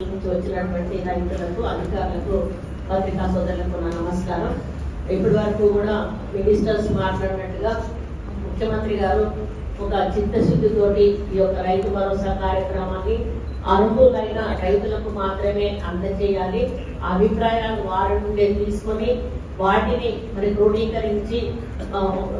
వచ్చినటువంటి రైతులకు అధికారులకు పత్రికా సోదరులకు నా నమస్కారం. ఇప్పటి వరకు కూడా మినిస్టర్స్ మాట్లాడినట్టుగా ముఖ్యమంత్రి గారు ఒక చిత్తశుద్ధితోటి ఈ యొక్క రైతు భరోసా కార్యక్రమాన్ని అర్హులైన రైతులకు మాత్రమే అందజేయాలి, అభిప్రాయాలు వారి నుండి తీసుకొని వాటిని మరి క్రోడీకరించి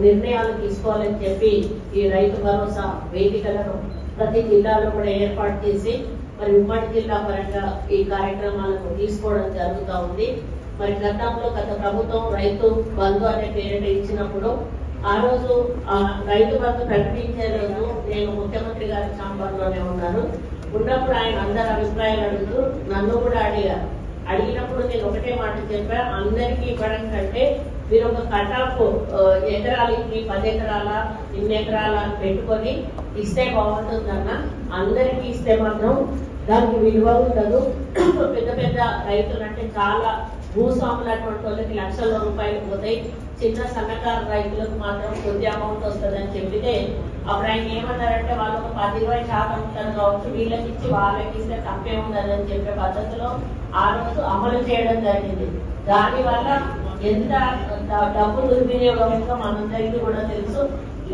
నిర్ణయాలు తీసుకోవాలని చెప్పి ఈ రైతు భరోసా వేదికలను ప్రతి జిల్లాలో కూడా ఏర్పాటు చేసి మరి ఉమ్మడి జిల్లా పరంగా ఈ కార్యక్రమాలను తీసుకోవడం జరుగుతూ ఉంది. మరి గతంలో గత ప్రభుత్వం రైతు బంధు అనే పేరిట ఇచ్చినప్పుడు ఆ రోజు రైతు బంధు ప్రకటించే రోజు నేను ముఖ్యమంత్రి గారి ఛాంబర్లోనే ఉన్నప్పుడు ఆయన అందరి అభిప్రాయాలు అడుగుతూ నన్ను కూడా అడిగినప్పుడు నేను ఒకటే మాట చెప్పా, అందరికీ ఇవ్వడం కంటే మీరు ఒక కట్ ఆఫ్ ఎకరాలకి 10 ఎకరాల 2 ఎకరాల పెట్టుకొని ఇస్తే బాగుంటుందన్న, అందరికీ ఇస్తే మాత్రం దానికి విలువ ఉండదు. పెద్ద పెద్ద రైతులు అంటే చాలా భూస్వాములు అటువంటి వాళ్ళకి లక్షల రూపాయలు పోతాయి, చిన్న సన్నకారు రైతులకు మాత్రం కొద్ది అమౌంట్ వస్తుందని చెప్పితే అప్పుడు ఆయన ఏమన్నారంటే వాళ్ళు ఒక 10-20% ఉంటారు కావచ్చు, వీళ్ళకి ఇచ్చి వాళ్ళకి ఇస్తే తప్పే ఉండదని చెప్పే పద్ధతిలో ఆ రోజు అమలు చేయడం జరిగింది. దానివల్ల ఎంత డబ్బు దుర్వినియోగంగా మనందరికీ కూడా తెలుసు.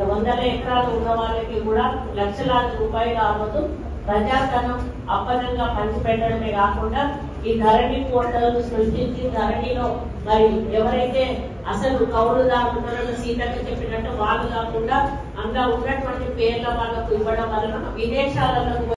100 ఎకరాలు ఉన్న వాళ్ళకి కూడా లక్షలాది రూపాయలు ఆ రోజు ప్రజాధనం అప్పనంగా పంచిపెట్టడమే కాకుండా ఈ ధరణి పోర్టల్ సృష్టించి ధరణిలో మరి ఎవరైతే అసలు కౌలుదారులు ఉన్నారో సీతక్క చెప్పినట్టు వాళ్ళు కాకుండా అందులో ఉన్నటువంటి పేర్ల వాళ్ళకు ఇవ్వడం వలన విదేశాలలో